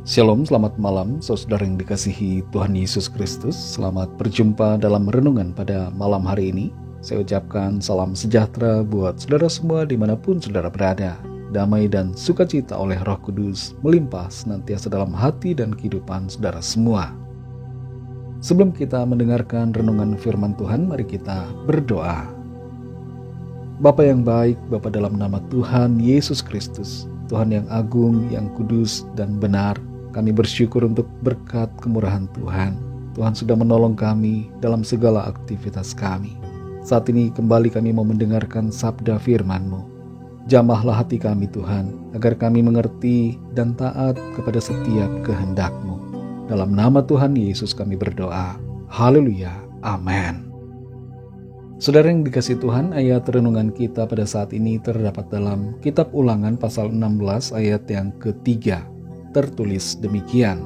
Shalom, selamat malam saudara yang dikasihi Tuhan Yesus Kristus. Selamat berjumpa dalam renungan pada malam hari ini. Saya ucapkan salam sejahtera buat saudara semua dimanapun saudara berada. Damai dan sukacita oleh Roh Kudus melimpah senantiasa dalam hati dan kehidupan saudara semua. Sebelum kita mendengarkan renungan firman Tuhan, mari kita berdoa. Bapa yang baik, Bapa dalam nama Tuhan Yesus Kristus, Tuhan yang agung, yang kudus dan benar, kami bersyukur untuk berkat kemurahan Tuhan. Tuhan sudah menolong kami dalam segala aktivitas kami. Saat ini kembali kami mau mendengarkan sabda firman-Mu. Jamahlah hati kami Tuhan, agar kami mengerti dan taat kepada setiap kehendak-Mu. Dalam nama Tuhan Yesus kami berdoa. Haleluya. Amin. Saudara yang dikasihi Tuhan, ayat renungan kita pada saat ini terdapat dalam Kitab Ulangan pasal 16 ayat yang ketiga. Tertulis demikian.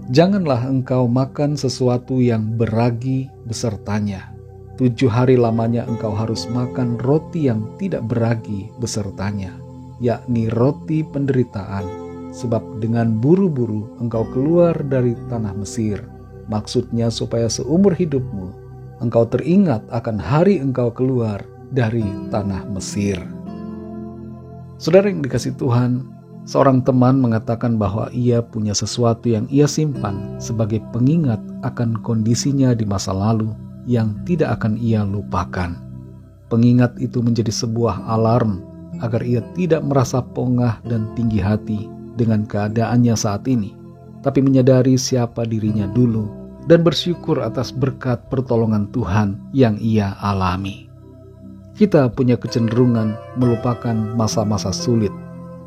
Janganlah engkau makan sesuatu yang beragi besertanya. 7 hari lamanya engkau harus makan roti yang tidak beragi besertanya, yakni roti penderitaan, sebab dengan buru-buru engkau keluar dari tanah Mesir. Maksudnya supaya seumur hidupmu engkau teringat akan hari engkau keluar dari tanah Mesir. Saudara yang dikasihi Tuhan, seorang teman mengatakan bahwa ia punya sesuatu yang ia simpan sebagai pengingat akan kondisinya di masa lalu yang tidak akan ia lupakan. Pengingat itu menjadi sebuah alarm agar ia tidak merasa pongah dan tinggi hati dengan keadaannya saat ini, tapi menyadari siapa dirinya dulu dan bersyukur atas berkat pertolongan Tuhan yang ia alami. Kita punya kecenderungan melupakan masa-masa sulit,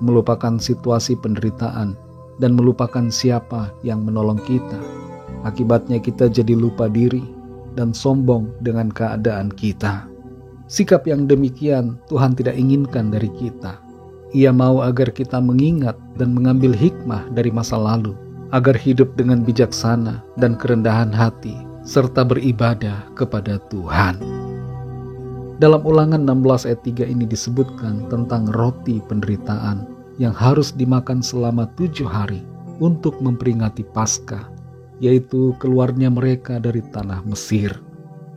melupakan situasi penderitaan, dan melupakan siapa yang menolong kita. Akibatnya kita jadi lupa diri dan sombong dengan keadaan kita. Sikap yang demikian Tuhan tidak inginkan dari kita. Ia mau agar kita mengingat dan mengambil hikmah dari masa lalu, agar hidup dengan bijaksana dan kerendahan hati, serta beribadah kepada Tuhan. Dalam Ulangan 16 ayat 3 ini disebutkan tentang roti penderitaan yang harus dimakan selama 7 hari untuk memperingati Paskah, yaitu keluarnya mereka dari tanah Mesir.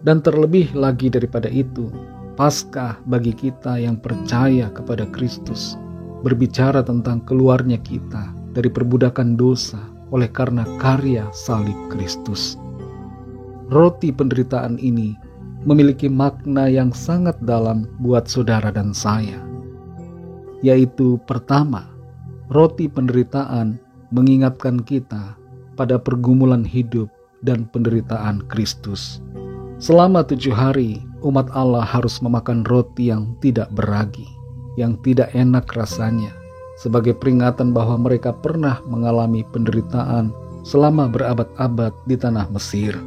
Dan terlebih lagi daripada itu, Paskah bagi kita yang percaya kepada Kristus berbicara tentang keluarnya kita dari perbudakan dosa oleh karena karya salib Kristus. Roti penderitaan ini memiliki makna yang sangat dalam buat saudara dan saya, yaitu pertama, roti penderitaan mengingatkan kita pada pergumulan hidup dan penderitaan Kristus. Selama 7 hari, umat Allah harus memakan roti yang tidak beragi, yang tidak enak rasanya, sebagai peringatan bahwa mereka pernah mengalami penderitaan selama berabad-abad di tanah Mesir.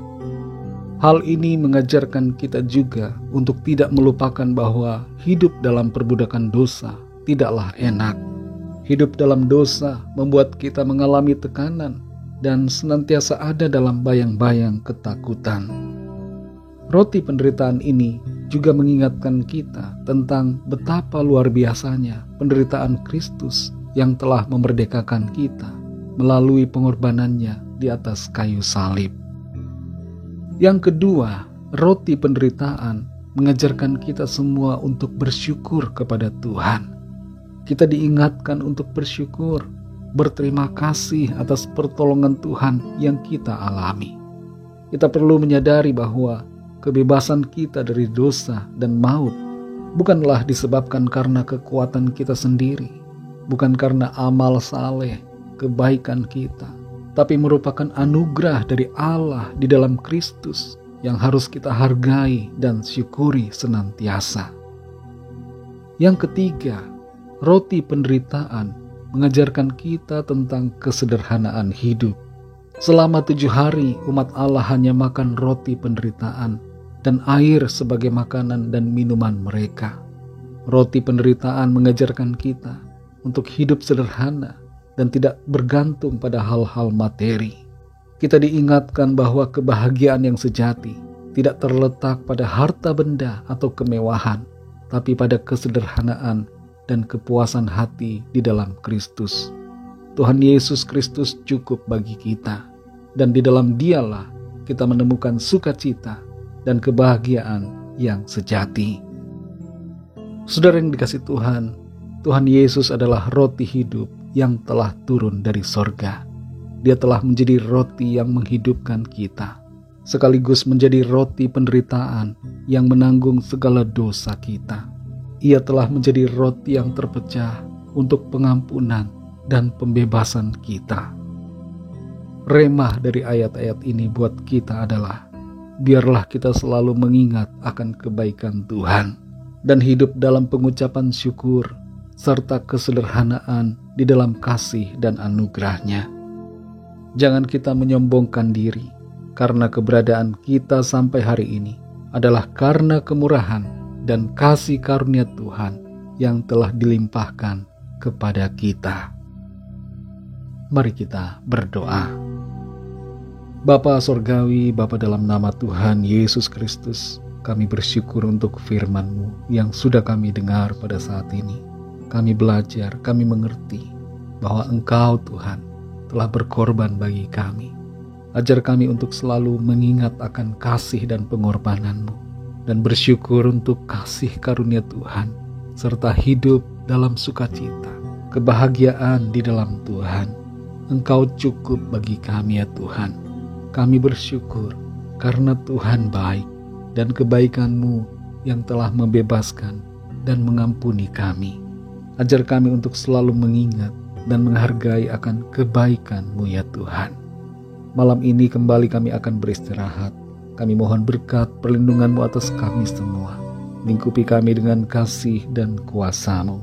Hal ini mengajarkan kita juga untuk tidak melupakan bahwa hidup dalam perbudakan dosa tidaklah enak. Hidup dalam dosa membuat kita mengalami tekanan dan senantiasa ada dalam bayang-bayang ketakutan. Roti penderitaan ini juga mengingatkan kita tentang betapa luar biasanya penderitaan Kristus yang telah memerdekakan kita melalui pengorbanannya di atas kayu salib. Yang kedua, roti penderitaan mengajarkan kita semua untuk bersyukur kepada Tuhan. Kita diingatkan untuk bersyukur, berterima kasih atas pertolongan Tuhan yang kita alami. Kita perlu menyadari bahwa kebebasan kita dari dosa dan maut bukanlah disebabkan karena kekuatan kita sendiri, bukan karena amal saleh, kebaikan kita, tapi merupakan anugerah dari Allah di dalam Kristus yang harus kita hargai dan syukuri senantiasa. Yang ketiga, roti penderitaan mengajarkan kita tentang kesederhanaan hidup. Selama 7 hari, umat Allah hanya makan roti penderitaan dan air sebagai makanan dan minuman mereka. Roti penderitaan mengajarkan kita untuk hidup sederhana dan tidak bergantung pada hal-hal materi. Kita diingatkan bahwa kebahagiaan yang sejati tidak terletak pada harta benda atau kemewahan, tapi pada kesederhanaan dan kepuasan hati di dalam Kristus. Tuhan Yesus Kristus cukup bagi kita, dan di dalam Dialah kita menemukan sukacita dan kebahagiaan yang sejati. Saudara yang dikasihi Tuhan, Tuhan Yesus adalah roti hidup yang telah turun dari sorga. Dia telah menjadi roti yang menghidupkan kita, sekaligus menjadi roti penderitaan yang menanggung segala dosa kita. Ia telah menjadi roti yang terpecah untuk pengampunan dan pembebasan kita. Remah dari ayat-ayat ini buat kita adalah, biarlah kita selalu mengingat akan kebaikan Tuhan dan hidup dalam pengucapan syukur serta kesederhanaan di dalam kasih dan anugerah-Nya. Jangan kita menyombongkan diri, karena keberadaan kita sampai hari ini adalah karena kemurahan dan kasih karunia Tuhan yang telah dilimpahkan kepada kita. Mari kita berdoa. Bapa Sorgawi, Bapa dalam nama Tuhan Yesus Kristus, kami bersyukur untuk firman-Mu yang sudah kami dengar pada saat ini. Kami belajar, kami mengerti bahwa Engkau Tuhan telah berkorban bagi kami. Ajar kami untuk selalu mengingat akan kasih dan pengorbanan-Mu, dan bersyukur untuk kasih karunia Tuhan, serta hidup dalam sukacita, kebahagiaan di dalam Tuhan. Engkau cukup bagi kami ya Tuhan. Kami bersyukur karena Tuhan baik, dan kebaikan-Mu yang telah membebaskan dan mengampuni kami. Ajar kami untuk selalu mengingat dan menghargai akan kebaikan-Mu ya Tuhan. Malam ini kembali kami akan beristirahat. Kami mohon berkat perlindungan-Mu atas kami semua. Lingkupi kami dengan kasih dan kuasa-Mu.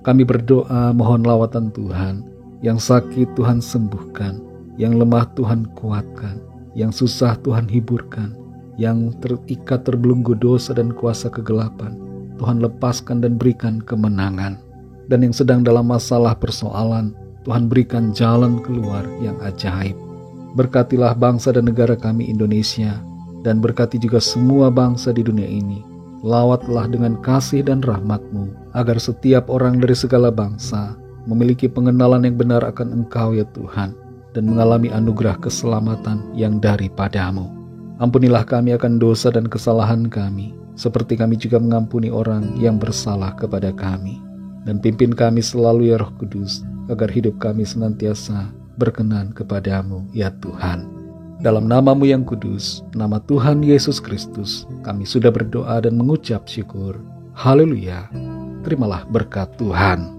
Kami berdoa mohon lawatan Tuhan. Yang sakit Tuhan sembuhkan, yang lemah Tuhan kuatkan, yang susah Tuhan hiburkan, yang terikat terbelenggu dosa dan kuasa kegelapan, Tuhan lepaskan dan berikan kemenangan. Dan yang sedang dalam masalah persoalan, Tuhan berikan jalan keluar yang ajaib. Berkatilah bangsa dan negara kami Indonesia, dan berkati juga semua bangsa di dunia ini. Lawatlah dengan kasih dan rahmat-Mu, agar setiap orang dari segala bangsa memiliki pengenalan yang benar akan Engkau ya Tuhan, dan mengalami anugerah keselamatan yang daripada-Mu. Ampunilah kami akan dosa dan kesalahan kami, seperti kami juga mengampuni orang yang bersalah kepada kami. Dan pimpin kami selalu ya Roh Kudus, agar hidup kami senantiasa berkenan kepadamu ya Tuhan. Dalam nama-Mu yang kudus, nama Tuhan Yesus Kristus, kami sudah berdoa dan mengucap syukur. Haleluya. Terimalah berkat Tuhan.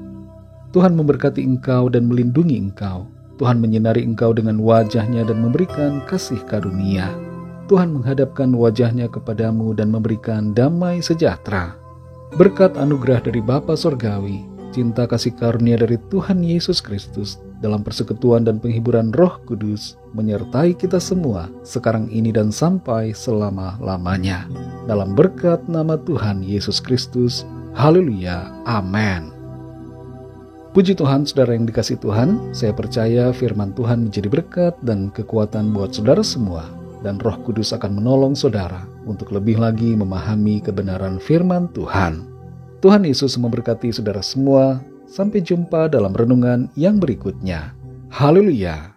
Tuhan memberkati engkau dan melindungi engkau. Tuhan menyinari engkau dengan wajah-Nya dan memberikan kasih karunia. Tuhan menghadapkan wajah-Nya kepadamu dan memberikan damai sejahtera. Berkat anugerah dari Bapa Sorgawi, cinta kasih karunia dari Tuhan Yesus Kristus, dalam persekutuan dan penghiburan Roh Kudus, menyertai kita semua, sekarang ini dan sampai selama-lamanya. Dalam berkat nama Tuhan Yesus Kristus. Haleluya. Amin. Puji Tuhan, saudara yang dikasihi Tuhan, saya percaya firman Tuhan menjadi berkat dan kekuatan buat saudara semua, dan Roh Kudus akan menolong saudara untuk lebih lagi memahami kebenaran firman Tuhan. Tuhan Yesus memberkati saudara semua. Sampai jumpa dalam renungan yang berikutnya. Haleluya.